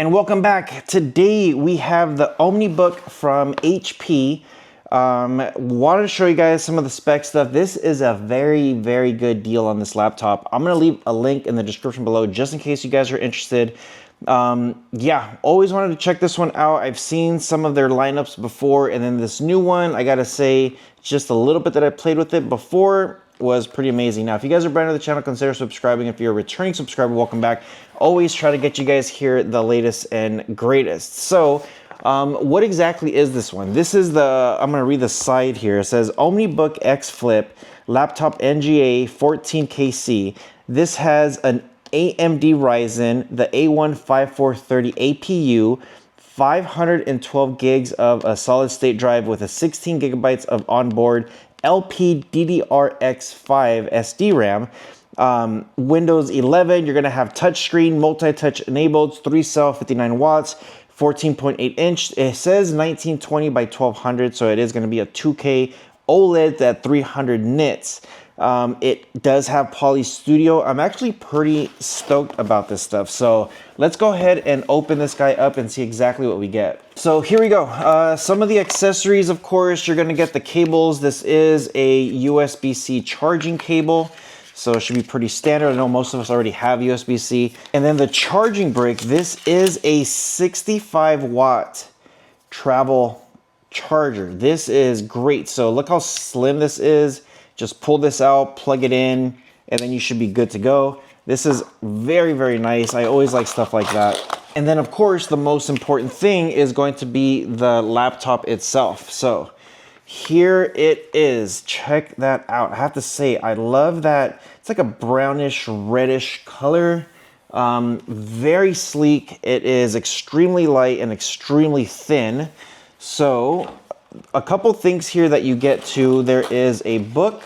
And welcome back. Today we have the OmniBook from HP. Wanted to show you guys some of the spec stuff. This is a very, very good deal on this laptop. I'm gonna leave a link in the description below just in case you guys are interested. Yeah, always wanted to check this one out. I've seen some of their lineups before, and then this new one, I gotta say, just a little bit that I played with it before was pretty amazing. Now, if you guys are brand new to the channel, consider subscribing. If you're a returning subscriber, welcome back. Always try to get you guys here the latest and greatest. So, what exactly is this one? This is the, I'm gonna read the side here. It says OmniBook X Flip Laptop NGA 14KC. This has an AMD Ryzen, the A15430 APU, 512 gigs of a solid state drive with a 16 gigabytes of onboard LPDDR5 SD RAM, Windows 11. You're gonna have touchscreen, multi-touch enabled, 3-cell, 59 watts, 14.8 inch. It says 1920 by 1200, so it is gonna be a 2K OLED at 300 nits. It does have Poly Studio. I'm actually pretty stoked about this stuff. So let's go ahead and open this guy up and see exactly what we get. So here we go. Some of the accessories, of course, you're gonna get the cables. This is a USB-C charging cable, so it should be pretty standard. I know most of us already have USB-C. And then the charging brick, this is a 65 watt travel charger. This is great. So look how slim this is. Just pull this out, plug it in, and then you should be good to go. This is very, very nice. I always like stuff like that. And then of course, the most important thing is going to be the laptop itself. So here it is. Check that out. I have to say, I love that. It's like a brownish, reddish color. Very sleek. It is extremely light and extremely thin. So a couple things here that you get to. There is a book,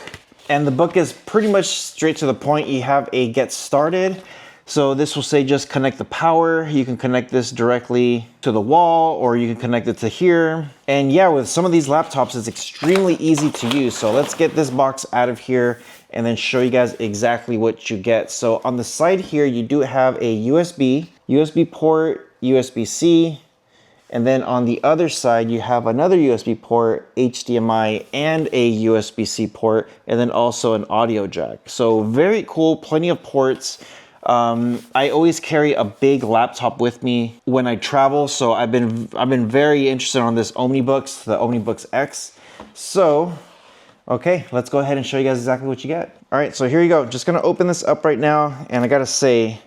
and the book is pretty much straight to the point. You have a get started. So this will say just connect the power. You can connect this directly to the wall, or you can connect it to here. And yeah, with some of these laptops, it's extremely easy to use. So let's get this box out of here and then show you guys exactly what you get. So on the side here, you do have a USB port, USB-C, and then on the other side, you have another USB port, HDMI, and a USB-C port, and then also an audio jack. So very cool, plenty of ports. I always carry a big laptop with me when I travel, so I've been very interested on this OmniBooks, the OmniBooks X. So, okay, let's go ahead and show you guys exactly what you get. All right, so here you go. Just gonna open this up right now, and I gotta say,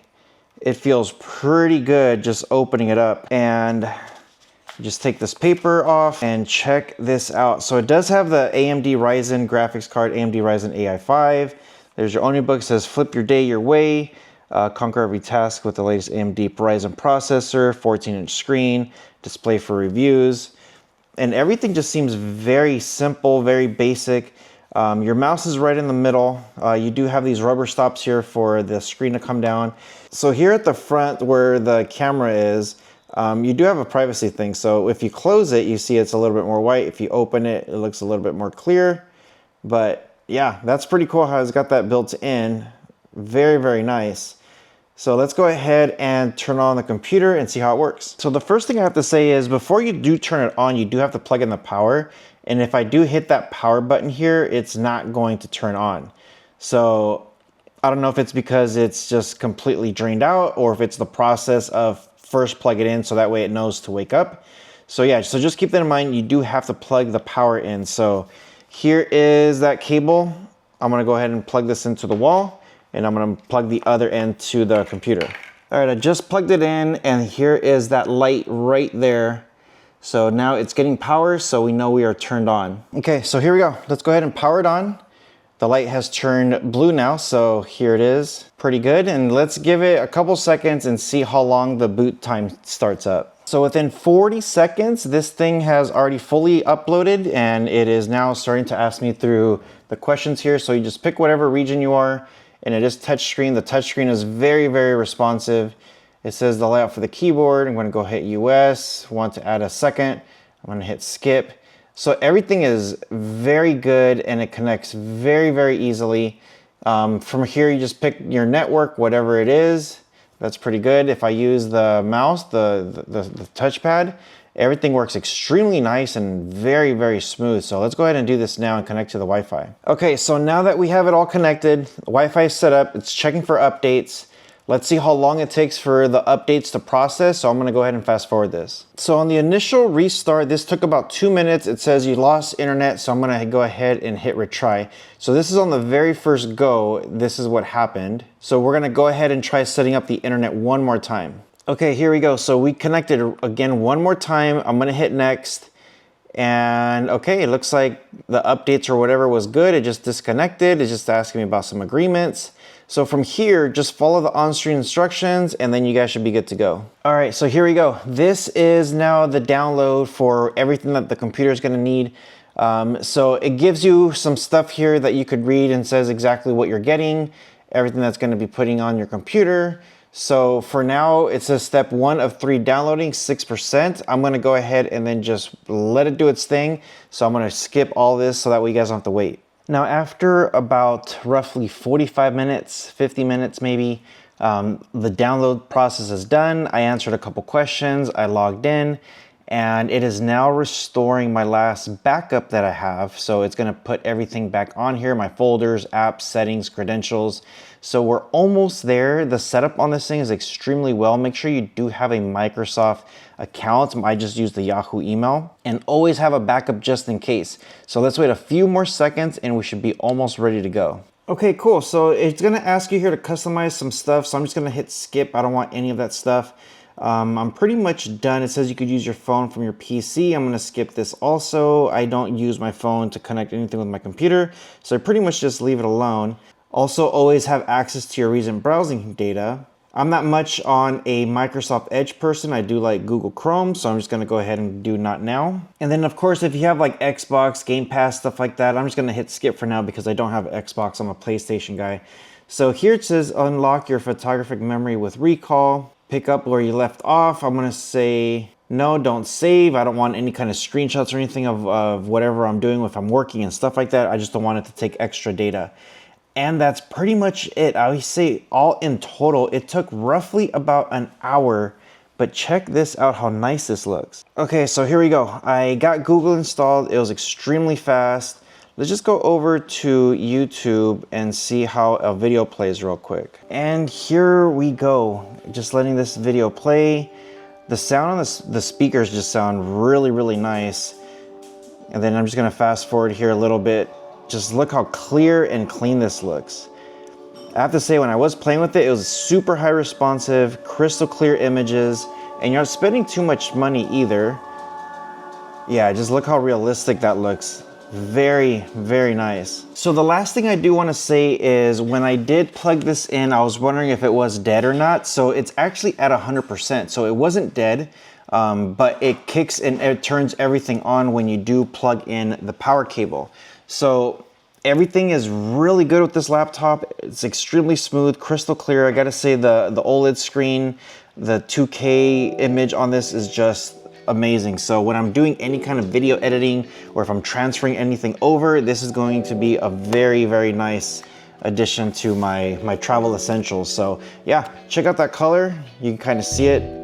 it feels pretty good just opening it up. And just take this paper off and check this out. So it does have the AMD Ryzen graphics card, AMD Ryzen AI5. There's your OmniBook. It says flip your day your way, conquer every task with the latest AMD Ryzen processor, 14-inch screen, display for reviews. And everything just seems very simple, very basic. Your mouse is right in the middle. You do have these rubber stops here for the screen to come down. So here at the front where the camera is, you do have a privacy thing. So if you close it, you see it's a little bit more white. If you open it, it looks a little bit more clear. But yeah, that's pretty cool how it's got that built in. Very, very nice. So let's go ahead and turn on the computer and see how it works. So the first thing I have to say is before you do turn it on, you do have to plug in the power. And if I do hit that power button here, it's not going to turn on. So I don't know if it's because it's just completely drained out or if it's the process of first plug it in so that way it knows to wake up. So yeah, so just keep that in mind. You do have to plug the power in. So here is that cable. I'm gonna go ahead and plug this into the wall, and I'm gonna plug the other end to the computer. All right, I just plugged it in, and here is that light right there. So now it's getting power, so we know we are turned on. Okay, so here we go. Let's go ahead and power it on. The light has turned blue now, so here it is. Pretty good, and let's give it a couple seconds and see how long the boot time starts up. So within 40 seconds, this thing has already fully uploaded, and it is now starting to ask me through the questions here. So you just pick whatever region you are, and it is touchscreen. The touchscreen is very, very responsive. It says the layout for the keyboard. I'm gonna go hit US, want to add a second. I'm gonna hit skip. So everything is very good and it connects very, very easily. From here, you just pick your network, whatever it is. That's pretty good. If I use the mouse, the touchpad, everything works extremely nice and very, very smooth. So let's go ahead and do this now and connect to the Wi-Fi. Okay, so now that we have it all connected, the Wi-Fi is set up, it's checking for updates. Let's see how long it takes for the updates to process. So I'm gonna go ahead and fast forward this. So on the initial restart, this took about 2 minutes. It says you lost internet, so I'm gonna go ahead and hit retry. So this is on the very first go. This is what happened. So we're gonna go ahead and try setting up the internet one more time. Okay, here we go. So we connected again one more time. I'm gonna hit next. And okay, it looks like the updates or whatever was good. It just disconnected. It's just asking me about some agreements. So from here, just follow the on-screen instructions and then you guys should be good to go. All right, so here we go. This is now the download for everything that the computer is gonna need. So it gives you some stuff here that you could read and says exactly what you're getting, everything that's gonna be putting on your computer. So for now, it says step 1 of 3 downloading, 6%. I'm gonna go ahead and then just let it do its thing. So I'm gonna skip all this so that way you guys don't have to wait. Now, after about roughly 45 minutes, 50 minutes maybe, the download process is done. I answered a couple questions, I logged in, and it is now restoring my last backup that I have. So it's gonna put everything back on here, my folders, apps, settings, credentials. So we're almost there. The setup on this thing is extremely well. Make sure you do have a Microsoft account. I just use the Yahoo email, and always have a backup just in case. So let's wait a few more seconds and we should be almost ready to go. Okay, cool. So it's gonna ask you here to customize some stuff. So I'm just gonna hit skip. I don't want any of that stuff. I'm pretty much done. It says you could use your phone from your PC. I'm gonna skip this also. I don't use my phone to connect anything with my computer, so I pretty much just leave it alone. Also, always have access to your recent browsing data. I'm not much on a Microsoft Edge person. I do like Google Chrome, so I'm just gonna go ahead and do not now. And then of course, if you have like Xbox, Game Pass, stuff like that, I'm just gonna hit skip for now because I don't have Xbox, I'm a PlayStation guy. So here it says unlock your photographic memory with recall. Pick up where you left off. I'm gonna say no, don't save. I don't want any kind of screenshots or anything of whatever I'm doing if I'm working and stuff like that. I just don't want it to take extra data. And that's pretty much it. I always say all in total, it took roughly about an hour, but check this out, how nice this looks. Okay, so here we go. I got Google installed. It was extremely fast. Let's just go over to YouTube and see how a video plays real quick. And here we go. Just letting this video play. The sound on the speakers just sound really, really nice. And then I'm just gonna fast forward here a little bit. Just look how clear and clean this looks. I have to say, when I was playing with it, it was super high responsive, crystal clear images, and you're not spending too much money either. Yeah, just look how realistic that looks. Very, very nice. So the last thing I do want to say is when I did plug this in, I was wondering if it was dead or not. So it's actually at 100%. So it wasn't dead, but it kicks and it turns everything on when you do plug in the power cable. So everything is really good with this laptop. It's extremely smooth, crystal clear. I gotta say the OLED screen, the 2K image on this is just amazing. So when I'm doing any kind of video editing or if I'm transferring anything over, this is going to be a very, very nice addition to my travel essentials. So yeah, check out that color. You can kind of see it.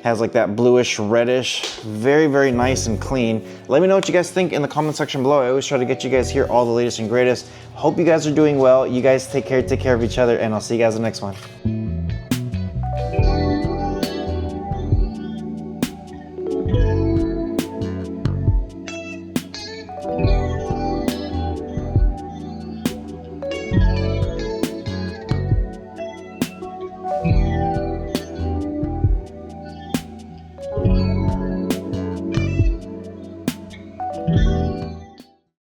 Has like that bluish, reddish, very, very nice and clean. Let me know what you guys think in the comment section below. I always try to get you guys here all the latest and greatest. Hope you guys are doing well. You guys take care of each other, and I'll see you guys in the next one.